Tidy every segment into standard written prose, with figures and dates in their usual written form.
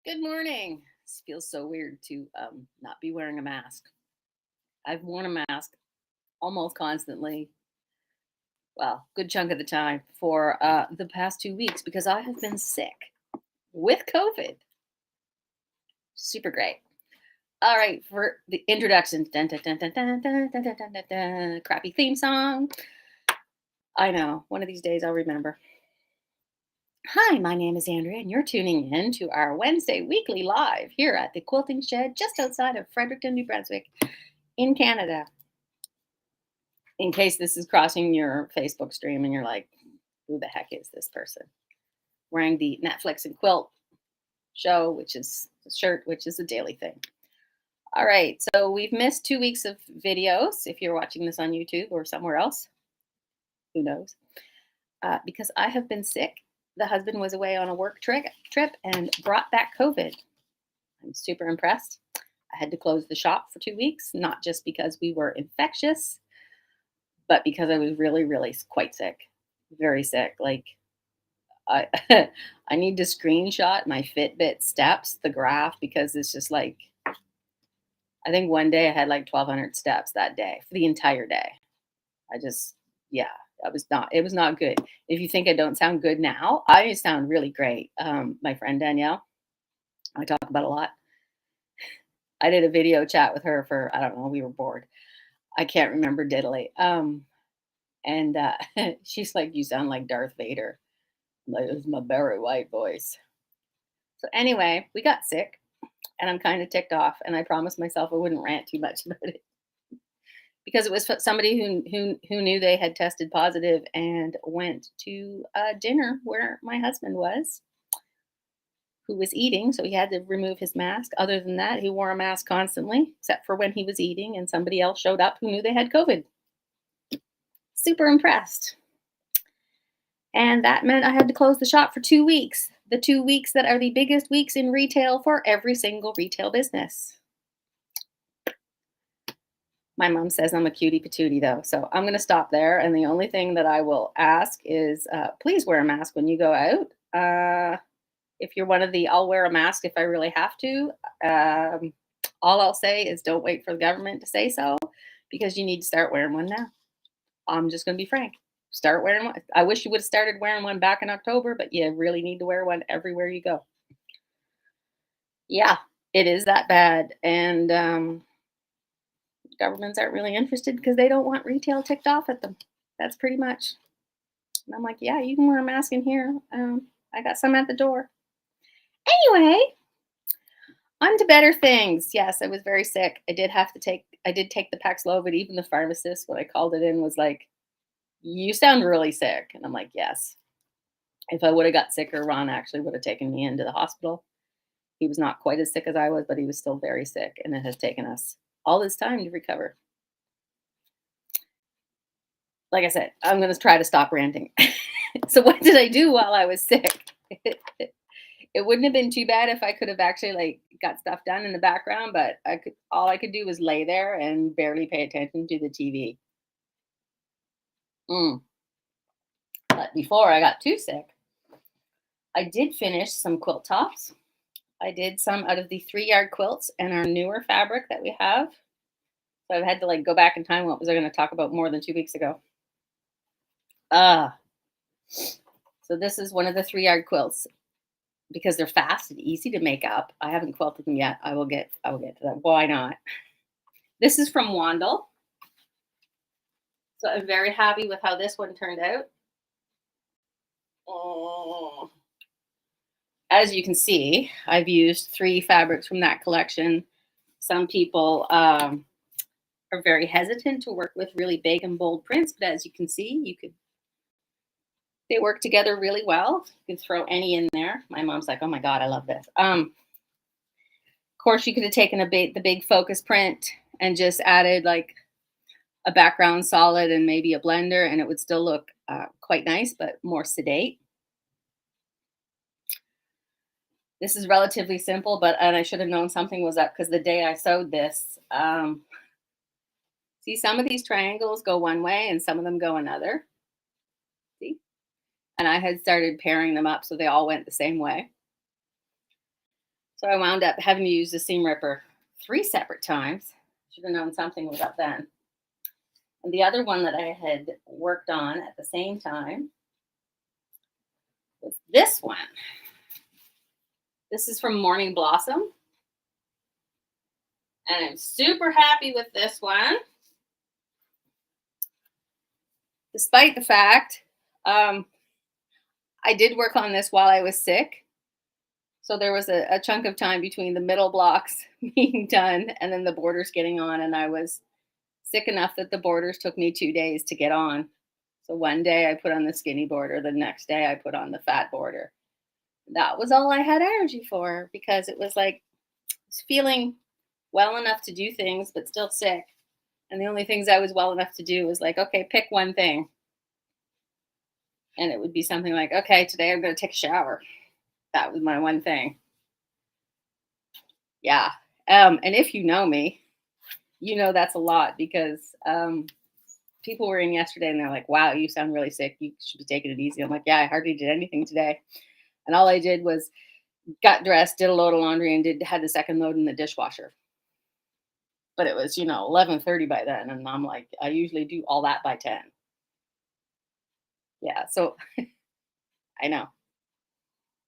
Good morning. This feels so weird to not be wearing a mask. I've worn a mask almost constantly, well, good chunk of the time for the past 2 weeks because I have been sick with COVID. Super great. All right, for the introduction, dun, dun, dun, dun, dun, dun, dun, dun, dun, dun, dun, crappy theme song. I know, one of these days I'll remember. Hi, my name is Andrea, and you're tuning in to our Wednesday weekly live here at the Quilting Shed just outside of Fredericton, New Brunswick, in Canada. In case this is crossing your Facebook stream and you're like, who the heck is this person? Wearing the Netflix and Quilt show, which is a shirt, which is a daily thing. All right, so we've missed 2 weeks of videos if you're watching this on YouTube or somewhere else. Who knows? Because I have been sick. The husband was away on a work trip and brought back COVID. I'm super impressed. I had to close the shop for 2 weeks, not just because we were infectious, but because I was really, really quite sick, very sick. Like I, I need to screenshot my Fitbit steps, the graph, because it's just like, I think one day I had like 1,200 steps that day for the entire day. Yeah, it was not good. If you think I don't sound good now, I sound really great. My friend Danielle, I talk about a lot. I did a video chat with her for, I don't know, we were bored. I can't remember diddly. And she's like, you sound like Darth Vader. I'm like, this is my Barry White voice. So anyway, we got sick and I'm kind of ticked off. And I promised myself I wouldn't rant too much about it because it was somebody who knew they had tested positive and went to dinner where my husband was, who was eating. So he had to remove his mask. Other than that, he wore a mask constantly, except for when he was eating and somebody else showed up who knew they had COVID. Super impressed. And that meant I had to close the shop for 2 weeks. The 2 weeks that are the biggest weeks in retail for every single retail business. My mom says I'm a cutie patootie though. So I'm going to stop there. And the only thing that I will ask is please wear a mask when you go out. If you're one of the I'll wear a mask if I really have to, all I'll say is don't wait for the government to say so because you need to start wearing one now. I'm just going to be frank. Start wearing one. I wish you would have started wearing one back in October, but you really need to wear one everywhere you go. Yeah, it is that bad. And governments aren't really interested because they don't want retail ticked off at them. That's pretty much. And I'm like, yeah, you can wear a mask in here. I got some at the door. Anyway, on to better things. Yes, I was very sick. I did take the Paxlovid. Even the pharmacist, when I called it in, was like, you sound really sick. And I'm like, yes. If I would have got sicker, Ron actually would have taken me into the hospital. He was not quite as sick as I was, but he was still very sick. And it has taken us all this time to recover. Like I said, I'm going to try to stop ranting. So what did I do while I was sick? It wouldn't have been too bad if I could have actually like got stuff done in the background, but all I could do was lay there and barely pay attention to the TV. But before I got too sick, I did finish some quilt tops. I did some out of the 3-yard quilts and our newer fabric that we have. So I've had to like go back in time. What was I going to talk about more than 2 weeks ago? So this is one of the 3-yard quilts because they're fast and easy to make up. I haven't quilted them yet. I will get to that. Why not? This is from Wandel. So I'm very happy with how this one turned out. As you can see, I've used 3 fabrics from that collection. Some people are very hesitant to work with really big and bold prints, but as you can see, they work together really well. You can throw any in there. My mom's like, oh my God, I love this. Of course, you could have taken the big focus print and just added like a background solid and maybe a blender, and it would still look quite nice, but more sedate. This is relatively simple, and I should have known something was up because the day I sewed this, see, some of these triangles go one way and some of them go another. See? And I had started pairing them up so they all went the same way. So I wound up having to use the seam ripper 3 separate times. Should have known something was up then. And the other one that I had worked on at the same time was this one. This is from Morning Blossom. And I'm super happy with this one. Despite the fact I did work on this while I was sick. So there was a chunk of time between the middle blocks being done and then the borders getting on. And I was sick enough that the borders took me 2 days to get on. So one day I put on the skinny border. The next day I put on the fat border. That was all I had energy for because it was like I was feeling well enough to do things, but still sick. And the only things I was well enough to do was like, okay, pick one thing. And it would be something like, okay, today I'm going to take a shower. That was my one thing. Yeah. And if you know me, you know that's a lot because people were in yesterday and they're like, wow, you sound really sick. You should be taking it easy. I'm like, yeah, I hardly did anything today. And all I did was got dressed, did a load of laundry, and had the second load in the dishwasher. But it was, 11:30 by then. And I'm like, I usually do all that by 10. Yeah. So I know.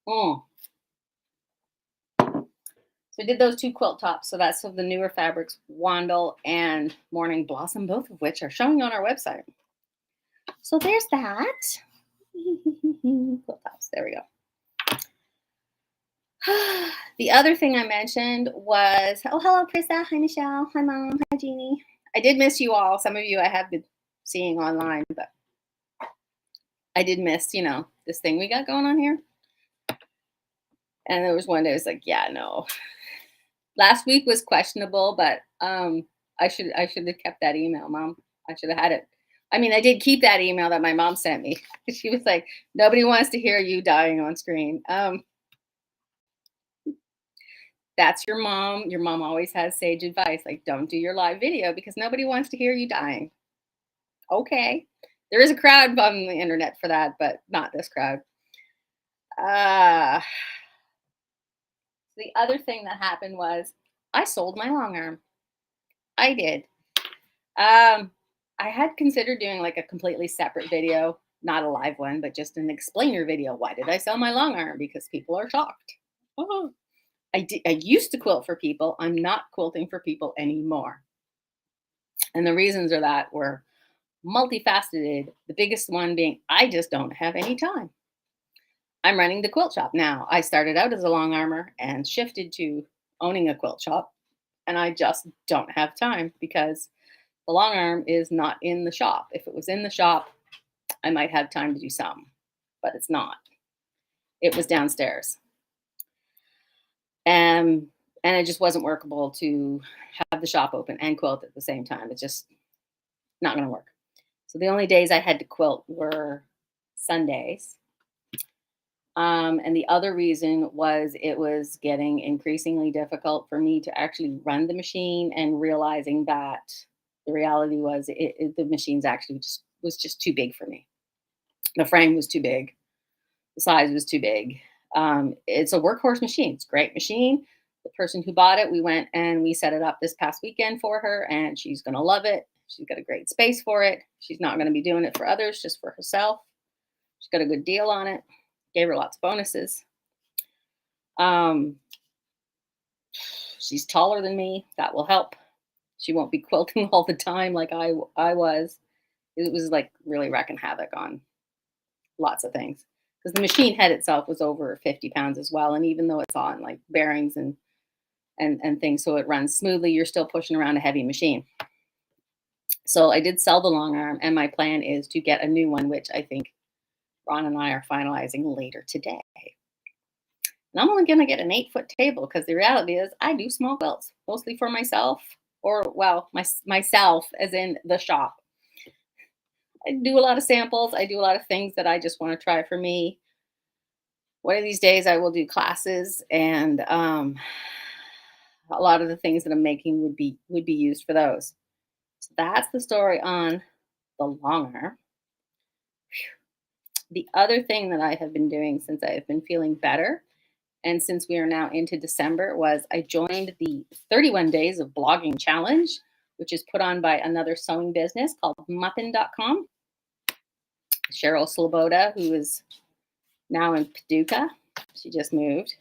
Mm. So I did those 2 quilt tops. So that's of the newer fabrics, Wandle and Morning Blossom, both of which are showing on our website. So there's that. Quilt tops. There we go. The other thing I mentioned was, oh, hello, Krista. Hi, Michelle. Hi, Mom. Hi, Jeannie. I did miss you all. Some of you I have been seeing online, but I did miss, this thing we got going on here. And there was one day I was like, yeah, no. Last week was questionable, but I should have kept that email, Mom. I should have had it. I mean, I did keep that email that my mom sent me. She was like, nobody wants to hear you dying on screen. That's your mom. Your mom always has sage advice, like don't do your live video because nobody wants to hear you dying. Okay. There is a crowd on the internet for that, but not this crowd. The other thing that happened was I sold my long arm. I did. I had considered doing like a completely separate video, not a live one, but just an explainer video. Why did I sell my long arm? Because people are shocked. Oh. I used to quilt for people. I'm not quilting for people anymore. And the reasons are that were multifaceted. The biggest one being I just don't have any time. I'm running the quilt shop now. I started out as a long armer and shifted to owning a quilt shop. And I just don't have time because the long arm is not in the shop. If it was in the shop, I might have time to do some, but it's not. It was downstairs. And it just wasn't workable to have the shop open and quilt at the same time. It's just not going to work. So the only days I had to quilt were Sundays. And the other reason was it was getting increasingly difficult for me to actually run the machine and realizing that the reality was the machine's actually was just too big for me. The frame was too big. The size was too big. It's a workhorse machine. It's a great machine. The person who bought it, we went and we set it up this past weekend for her, and she's going to love it. She's got a great space for it. She's not going to be doing it for others, just for herself. She's got a good deal on it. Gave her lots of bonuses. She's taller than me. That will help. She won't be quilting all the time like I was. It was like really wrecking havoc on lots of things. Because the machine head itself was over 50 pounds as well. And even though it's on like bearings and things, so it runs smoothly, you're still pushing around a heavy machine. So I did sell the long arm, and my plan is to get a new one, which I think Ron and I are finalizing later today. And I'm only going to get an 8-foot table because the reality is I do small quilts, mostly for myself, or well, myself as in the shop. I do a lot of samples. I do a lot of things that I just want to try for me. One of these days I will do classes, and a lot of the things that I'm making would be used for those. So that's the story on the long arm. The other thing that I have been doing since I have been feeling better and since we are now into December, was I joined the 31 Days of Blogging Challenge, which is put on by another sewing business called Muffin.com. Cheryl Sloboda, who is now in Paducah. She just moved.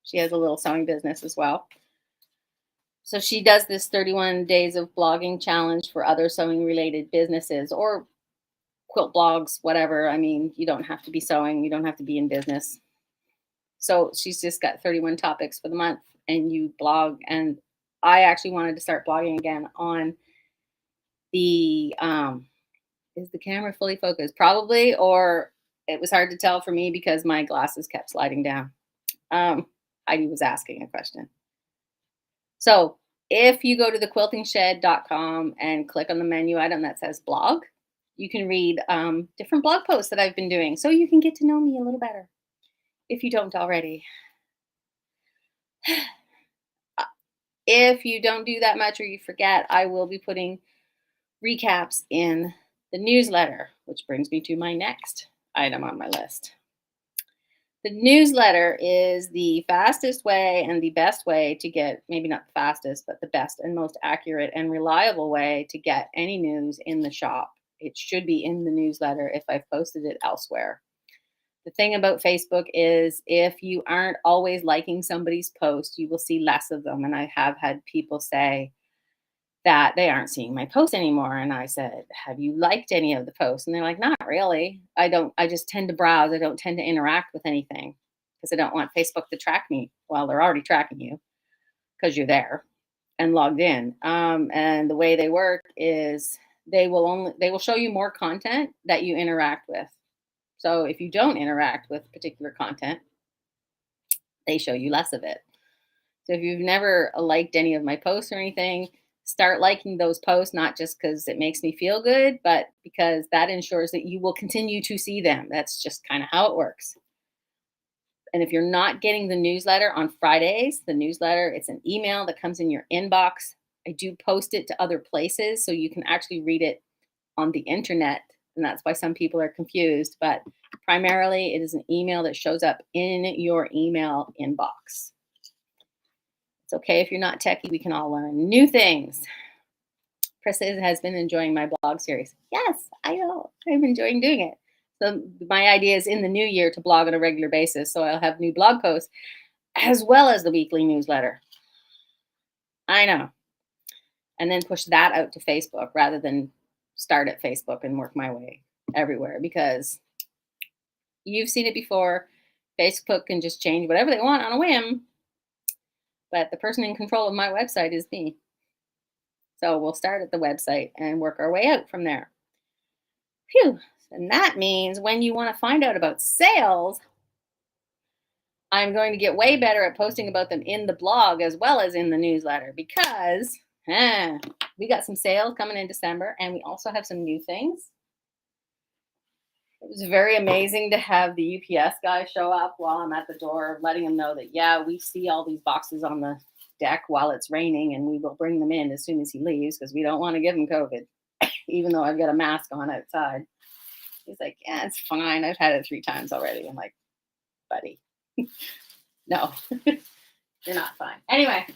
She has a little sewing business as well. So she does this 31 Days of Blogging Challenge for other sewing related businesses or quilt blogs, whatever. I mean, you don't have to be sewing, you don't have to be in business. So she's just got 31 topics for the month and you blog. And I actually wanted to start blogging again on the, is the camera fully focused? Probably, or it was hard to tell for me because my glasses kept sliding down. Heidi was asking a question. So if you go to thequiltingshed.com and click on the menu item that says blog, you can read different blog posts that I've been doing so you can get to know me a little better if you don't already. If you don't do that much or you forget, I will be putting recaps in the newsletter, which brings me to my next item on my list. The newsletter is the fastest way and the best way to get, maybe not the fastest, but the best and most accurate and reliable way to get any news in the shop. It should be in the newsletter if I've posted it elsewhere. The thing about Facebook is if you aren't always liking somebody's post, you will see less of them. And I have had people say that they aren't seeing my posts anymore. And I said, have you liked any of the posts? And they're like, not really. I just tend to browse. I don't tend to interact with anything because I don't want Facebook to track me. Well, they're already tracking you because you're there and logged in. And the way they work is they will show you more content that you interact with. So if you don't interact with particular content, they show you less of it. So if you've never liked any of my posts or anything, start liking those posts, not just because it makes me feel good, but because that ensures that you will continue to see them. That's just kind of how it works. And if you're not getting the newsletter on Fridays, the newsletter, it's an email that comes in your inbox. I do post it to other places so you can actually read it on the internet. And that's why some people are confused. But primarily, it is an email that shows up in your email inbox. It's okay if you're not techie. We can all learn new things. Priscilla has been enjoying my blog series. Yes, I know. I'm enjoying doing it. So my idea is in the new year to blog on a regular basis. So I'll have new blog posts as well as the weekly newsletter. I know. And then push that out to Facebook rather than start at Facebook and work my way everywhere because you've seen it before. Facebook can just change whatever they want on a whim. But the person in control of my website is me. So we'll start at the website and work our way out from there. Phew. And that means when you want to find out about sales, I'm going to get way better at posting about them in the blog as well as in the newsletter because we got some sales coming in December and we also have some new things. It was very amazing to have the UPS guy show up while I'm at the door, letting him know that, yeah, we see all these boxes on the deck while it's raining and we will bring them in as soon as he leaves because we don't want to give him COVID, even though I've got a mask on outside. He's like, yeah, it's fine. I've had it 3 times already. I'm like, buddy, no, you're not fine. Anyway,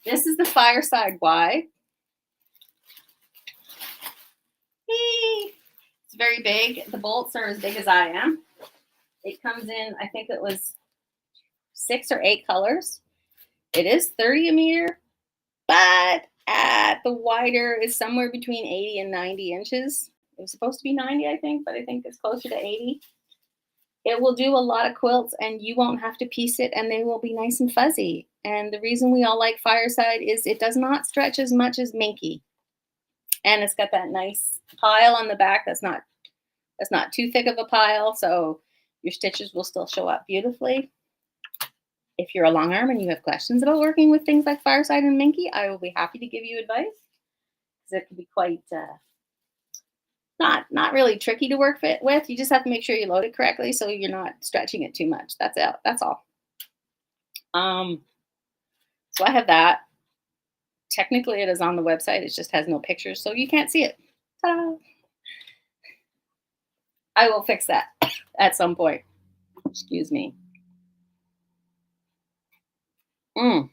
this is the Fireside Wide. It's very big. The bolts are as big as I am. It comes in, I think it was 6 or 8 colors. It is 30 a meter, but at the wider is somewhere between 80 and 90 inches. It was supposed to be 90, I think, but I think it's closer to 80. It will do a lot of quilts and you won't have to piece it and they will be nice and fuzzy. And the reason we all like Fireside is it does not stretch as much as Minky. And it's got that nice pile on the back that's not too thick of a pile, so your stitches will still show up beautifully. If you're a long arm and you have questions about working with things like Fireside and Minky, I will be happy to give you advice because it can be quite not really tricky to work with. You just have to make sure you load it correctly so you're not stretching it too much. That's it. That's all. So I have that. Technically, it is on the website. It just has no pictures, so you can't see it. Ta-da! I will fix that at some point. Excuse me. Mm.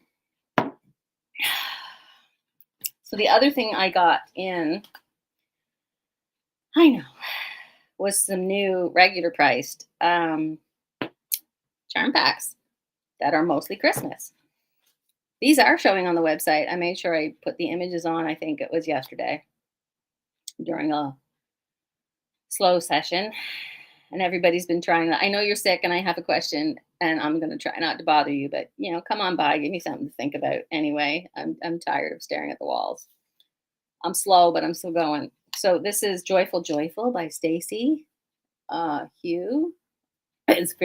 So the other thing I got in, I know, was some new regular priced charm packs that are mostly Christmas. These are showing on the website. I made sure I put the images on. I think it was yesterday during a slow session. And everybody's been trying that. I know you're sick and I have a question and I'm going to try not to bother you, but come on by, give me something to think about anyway. I'm tired of staring at the walls. I'm slow, but I'm still going. So this is Joyful Joyful by Stacy Hugh. It's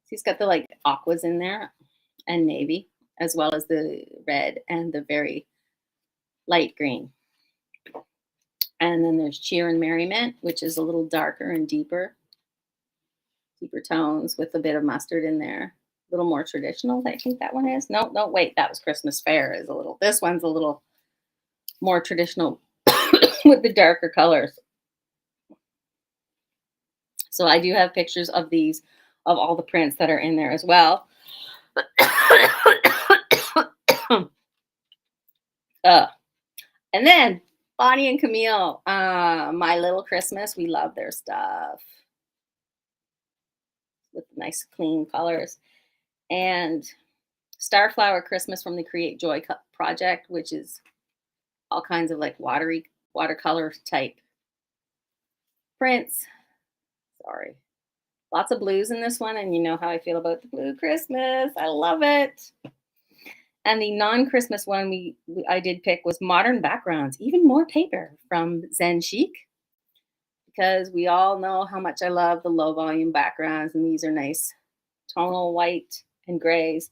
she's got the like aquas in there and navy, as well as the red and the very light green. And then there's Cheer and Merriment, which is a little darker and deeper tones with a bit of mustard in there. A little more traditional, I think that one is. No, wait, that was Christmas Fair. This one's a little more traditional with the darker colors. So I do have pictures of these, of all the prints that are in there as well. And then Bonnie and Camille, My Little Christmas. We love their stuff with nice clean colors. And Starflower Christmas from the Create Joy project, which is all kinds of like watercolor type prints. Sorry. Lots of blues in this one, and you know how I feel about the blue Christmas. I love it. And the non-Christmas one I did pick was Modern Backgrounds, even more paper from Zen Chic, because we all know how much I love the low volume backgrounds, and these are nice tonal white and grays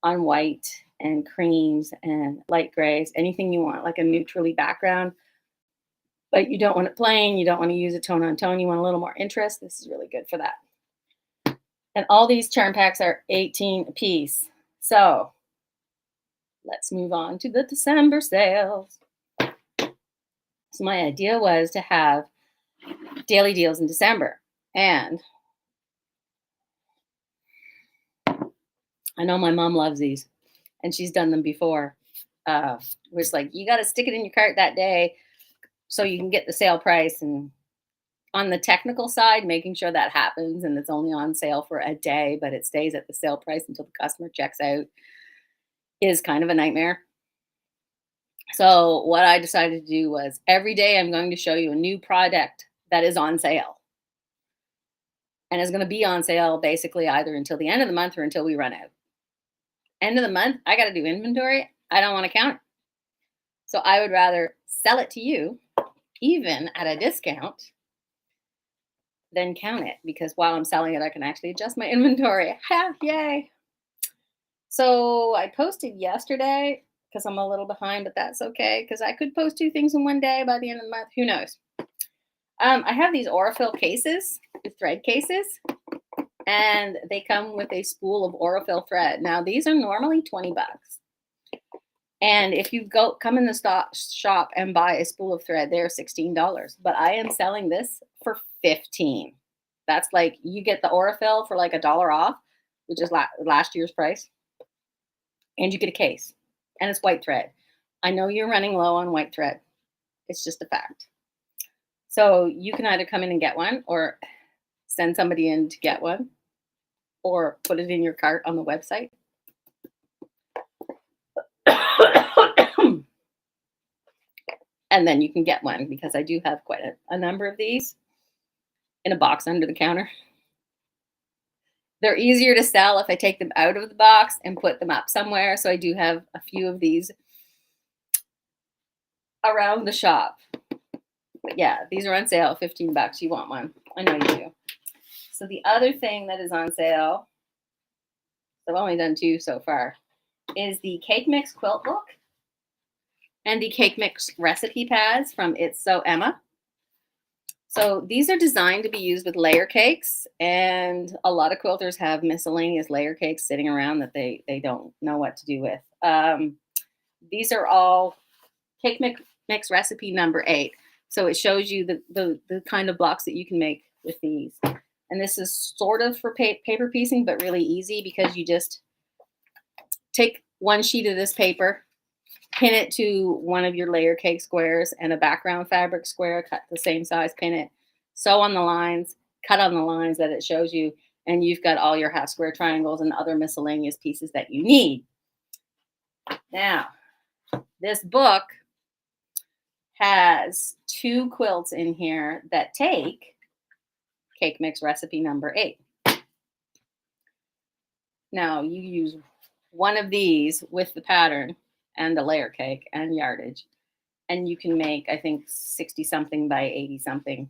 on white and creams and light grays, anything you want, like a neutrally background, but you don't want it plain, you don't want to use a tone on tone, you want a little more interest. This is really good for that. And all these charm packs are 18 a piece. So let's move on to the December sales. So my idea was to have daily deals in December. And I know my mom loves these, and she's done them before. It's like, you got to stick it in your cart that day so you can get the sale price. And on the technical side, making sure that happens and it's only on sale for a day, but it stays at the sale price until the customer checks out is kind of a nightmare. So what I decided to do was every day I'm going to show you a new product that is on sale. And it's going to be on sale basically either until the end of the month or until we run out. End of the month, I got to do inventory. I don't want to count it. So I would rather sell it to you, even at a discount, than count it, because while I'm selling it, I can actually adjust my inventory. Ha, yay. So I posted yesterday because I'm a little behind, but that's okay because I could post 2 things in one day by the end of the month. Who knows? I have these Aurifil cases, the thread cases, and they come with a spool of Aurifil thread. Now, these are normally 20 bucks. And if you come in the shop and buy a spool of thread, they're $16. But I am selling this for $15. That's like, you get the Aurifil for like $1 off, which is last year's price. And you get a case. And it's white thread. I know you're running low on white thread. It's just a fact. So you can either come in and get one, or send somebody in to get one, or put it in your cart on the website. And then you can get one, because I do have quite a number of these in a box under the counter. They're easier to sell if I take them out of the box and put them up somewhere. So I do have a few of these around the shop. But yeah, these are on sale, 15 bucks. You want one? I know you do. So the other thing that is on sale, I've only done 2 so far, is the Cake Mix Quilt Book and the Cake Mix Recipe Pads from It's So Emma. So these are designed to be used with layer cakes, and a lot of quilters have miscellaneous layer cakes sitting around that they don't know what to do with. These are all Cake Mix Recipe number 8. So it shows you the kind of blocks that you can make with these. And this is sort of for paper piecing, but really easy, because you just take one sheet of this paper, pin it to one of your layer cake squares and a background fabric square, cut the same size, pin it, sew on the lines, cut on the lines that it shows you, and you've got all your half square triangles and other miscellaneous pieces that you need. Now, this book has 2 quilts in here that take cake mix recipe number 8. Now, you use one of these with the pattern and the layer cake and yardage, and you can make, I think, 60 something by 80 something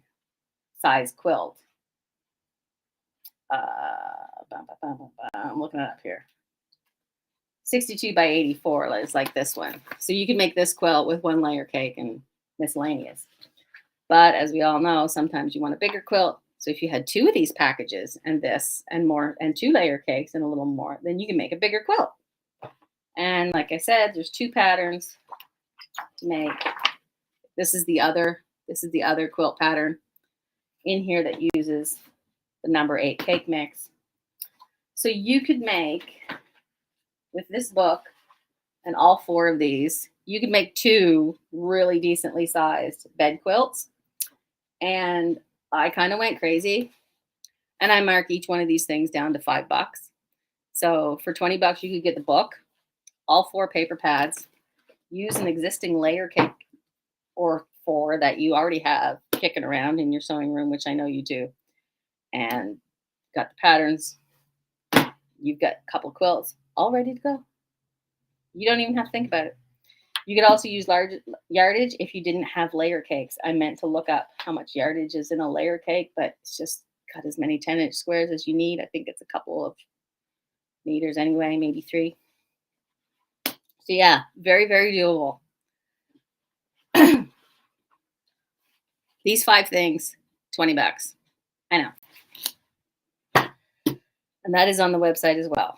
size quilt. I'm looking it up here. 62 by 84 is like this one. So you can make this quilt with 1 layer cake and miscellaneous. But as we all know, sometimes you want a bigger quilt. So if you had 2 of these packages and this and more and 2 layer cakes and a little more, then you can make a bigger quilt. And like I said, there's 2 patterns to make. This is the other quilt pattern in here that uses the number 8 cake mix. So you could make, with this book and all 4 of these, you could make 2 really decently sized bed quilts. And I kind of went crazy, and I mark each one of these things down to $5. So for $20, you could get the book, all 4 paper pads, use an existing layer cake or 4 that you already have kicking around in your sewing room, which I know you do, and got the patterns. You've got a couple quilts all ready to go. You don't even have to think about it. You could also use large yardage if you didn't have layer cakes. I meant to look up how much yardage is in a layer cake, but it's just cut as many 10-inch squares as you need. I think it's a couple of meters anyway, maybe 3. So yeah, very, very doable. These 5 things, $20. I know. And that is on the website as well.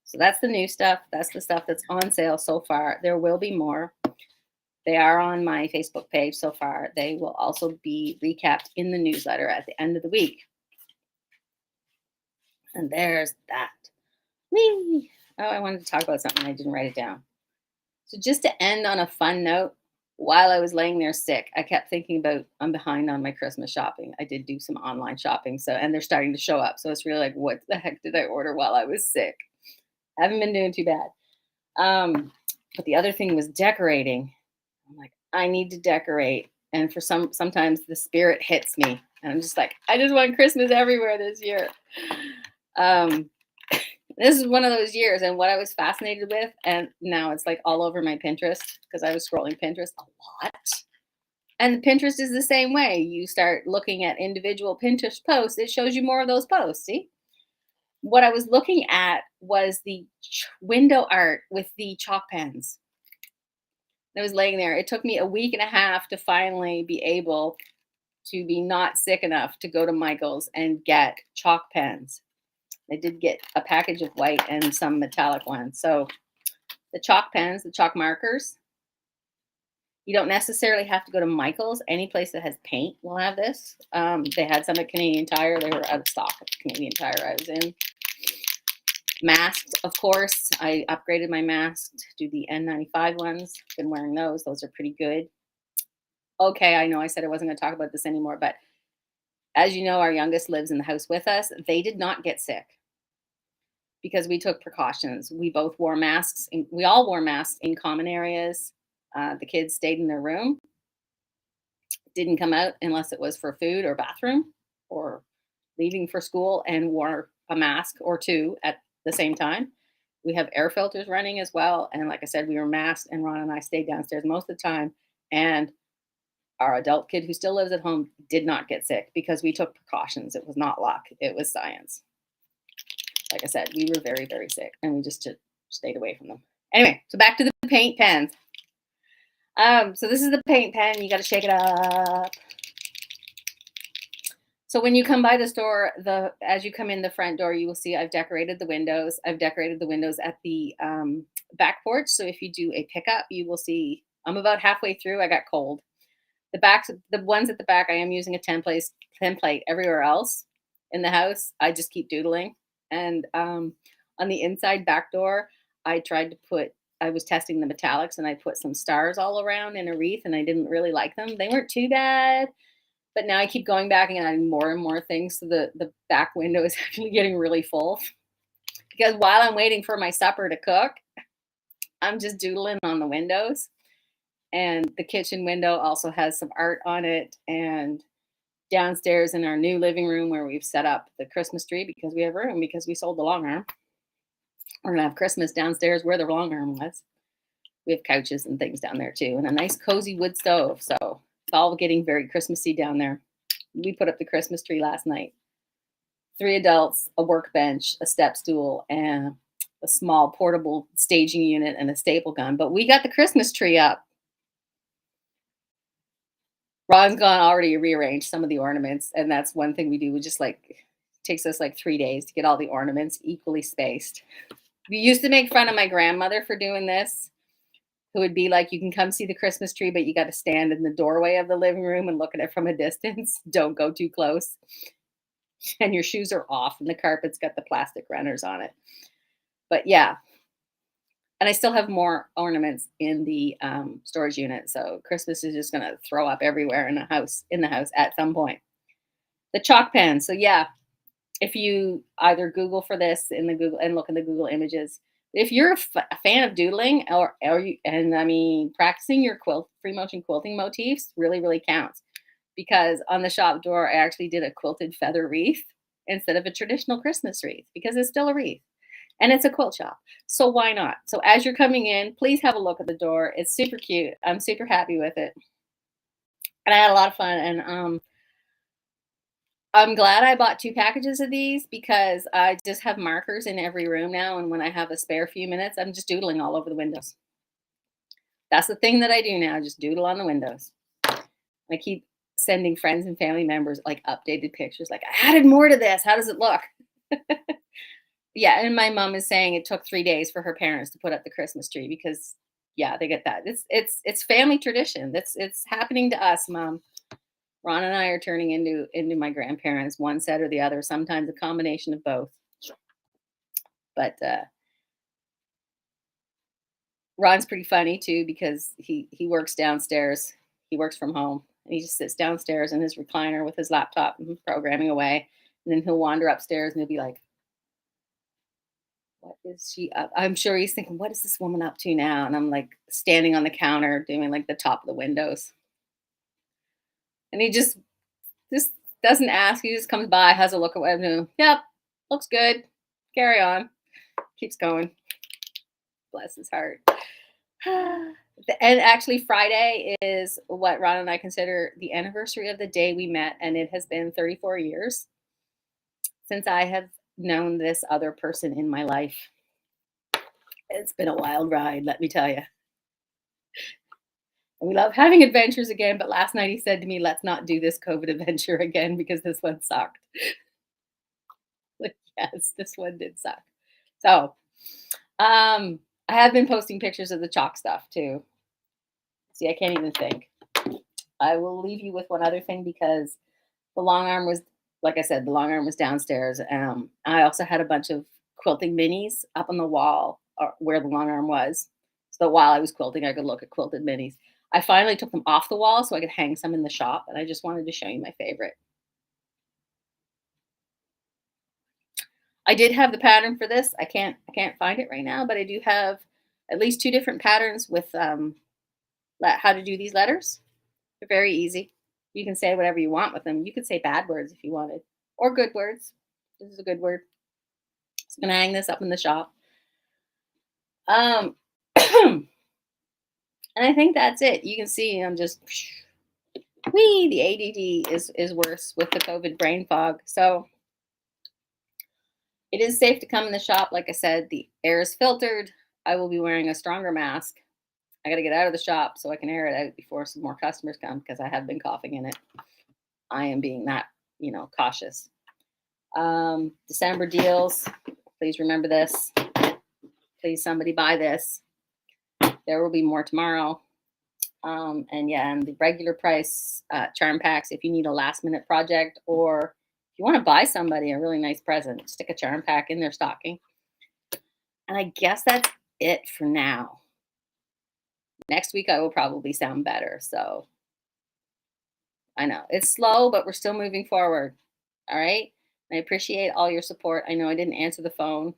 So that's the new stuff. That's the stuff that's on sale so far. There will be more. They are on my Facebook page so far. They will also be recapped in the newsletter at the end of the week. And there's that. Whee! Oh, I wanted to talk about something. I didn't write it down. So just to end on a fun note, while I was laying there sick, I kept thinking about, I'm behind on my Christmas shopping. I did do some online shopping, and they're starting to show up. So it's really like, what the heck did I order while I was sick? I haven't been doing too bad. But the other thing was decorating. I'm like, I need to decorate. And for sometimes the spirit hits me. And I'm just like, I just want Christmas everywhere this year. This is one of those years. And what I was fascinated with, and now it's like all over my Pinterest, because I was scrolling Pinterest a lot. And Pinterest is the same way. You start looking at individual Pinterest posts, it shows you more of those posts. See? What I was looking at was the window art with the chalk pens. I was laying there. It took me a week and a half to finally be able to be not sick enough to go to Michael's and get chalk pens. I did get a package of white and some metallic ones. So the chalk pens, the chalk markers, you don't necessarily have to go to Michael's. Any place that has paint will have this. They had some at Canadian Tire. They were out of stock at Canadian Tire I was in. Masks, of course. I upgraded my mask to the N95 ones. Been wearing those. Those are pretty good. Okay, I know I said I wasn't going to talk about this anymore, but as you know, our youngest lives in the house with us. They did not get sick because we took precautions. We both wore masks. We all wore masks in common areas. The kids stayed in their room, didn't come out unless it was for food or bathroom or leaving for school, and wore a mask or 2 at the same time. We have air filters running as well. And like I said, we were masked, and Ron and I stayed downstairs most of the time. And our adult kid who still lives at home did not get sick because we took precautions. It was not luck. It was science. Like I said, we were very, very sick, and we just stayed away from them. Anyway, so back to the paint pens. So this is the paint pen. You got to shake it up. So when you come by the store, as you come in the front door, you will see I've decorated the windows. I've decorated the windows at the back porch. So if you do a pickup, you will see I'm about halfway through. I got cold. The ones at the back, I am using a template. Everywhere else in the house, I just keep doodling. And on the inside back door, I was testing the metallics and I put some stars all around in a wreath and I didn't really like them. They weren't too bad, but now I keep going back and adding more and more things. So the back window is actually getting really full because while I'm waiting for my supper to cook, I'm just doodling on the windows. And the kitchen window also has some art on it. And downstairs in our new living room where we've set up the Christmas tree because we have room because we sold the long arm. We're gonna have Christmas downstairs where the long arm was. We have couches and things down there too, and a nice cozy wood stove. So it's all getting very Christmassy down there. We put up the Christmas tree last night. 3 adults, a workbench, a step stool, and a small portable staging unit and a staple gun. But we got the Christmas tree up. Ron's gone already rearranged some of the ornaments, and that's one thing we do. We just takes us like 3 days to get all the ornaments equally spaced. We used to make fun of my grandmother for doing this, who would be like, you can come see the Christmas tree, but you got to stand in the doorway of the living room and look at it from a distance. Don't go too close. And your shoes are off and the carpet's got the plastic runners on it. But yeah. And I still have more ornaments in the storage unit. So Christmas is just going to throw up everywhere in the house at some point. The chalk pen. So yeah, if you either Google for this in the Google and look in the Google images, if you're a fan of doodling practicing your free motion quilting motifs really, really counts. Because on the shop door, I actually did a quilted feather wreath instead of a traditional Christmas wreath because it's still a wreath and it's a quilt shop. So why not? So as you're coming in, please have a look at the door. It's super cute. I'm super happy with it. And I had a lot of fun. And I'm glad I bought 2 packages of these because I just have markers in every room now. And when I have a spare few minutes, I'm just doodling all over the windows. That's the thing that I do now, just doodle on the windows. I keep sending friends and family members like updated pictures, like I added more to this. How does it look? Yeah, and my mom is saying it took 3 days for her parents to put up the Christmas tree because yeah, they get that. It's family tradition. It's happening to us, Mom. Ron and I are turning into my grandparents, one set or the other, sometimes a combination of both. But Ron's pretty funny too because he works downstairs. He works from home. And he just sits downstairs in his recliner with his laptop and programming away. And then he'll wander upstairs and he'll be like, what is she up? I'm sure he's thinking, what is this woman up to now? And I'm like standing on the counter doing like the top of the windows. And he just doesn't ask. He just comes by, has a look at what I'm doing. Yep, looks good. Carry on. Keeps going. Bless his heart. And actually, Friday is what Ron and I consider the anniversary of the day we met. And it has been 34 years since I have known this other person in my life. It's been a wild ride, let me tell you. And we love having adventures again. But last night he said to me, let's not do this COVID adventure again because this one sucked. Like, yes, this one did suck. So, I have been posting pictures of the chalk stuff too. See, I can't even think. I will leave you with one other thing because the long arm was, like I said, the long arm was downstairs. I also had a bunch of quilting minis up on the wall where the long arm was. So that while I was quilting, I could look at quilted minis. I finally took them off the wall so I could hang some in the shop. And I just wanted to show you my favorite. I did have the pattern for this. I can't find it right now, but I do have at least 2 different patterns with how to do these letters. They're very easy. You can say whatever you want with them. You could say bad words if you wanted, or good words. This is a good word. So I'm gonna hang this up in the shop. And I think that's it. You can see I'm just the ADD is worse with the COVID brain fog. So it is safe to come in the shop. Like I said, the air is filtered. I will be wearing a stronger mask. I got to get out of the shop so I can air it out before some more customers come because I have been coughing in it. I am being that, cautious. December deals. Please remember this. Please, somebody buy this. There will be more tomorrow. And the regular price charm packs, if you need a last minute project or if you want to buy somebody a really nice present, stick a charm pack in their stocking. And I guess that's it for now. Next week, I will probably sound better. So I know it's slow, but we're still moving forward. All right. I appreciate all your support. I know I didn't answer the phone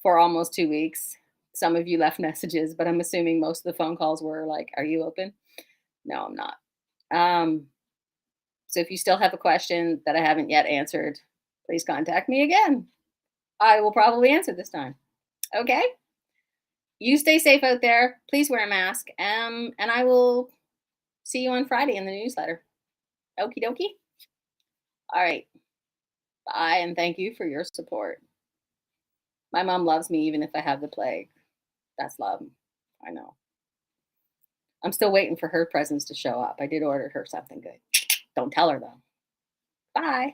for almost 2 weeks. Some of you left messages, but I'm assuming most of the phone calls were like, "Are you open?" No, I'm not. Um, so if you still have a question that I haven't yet answered, please contact me again. I will probably answer this time. Okay? You stay safe out there. Please wear a mask. And I will see you on Friday in the newsletter. Okie dokie. All right. Bye. And thank you for your support. My mom loves me even if I have the plague. That's love. I know. I'm still waiting for her presents to show up. I did order her something good. Don't tell her though. Bye.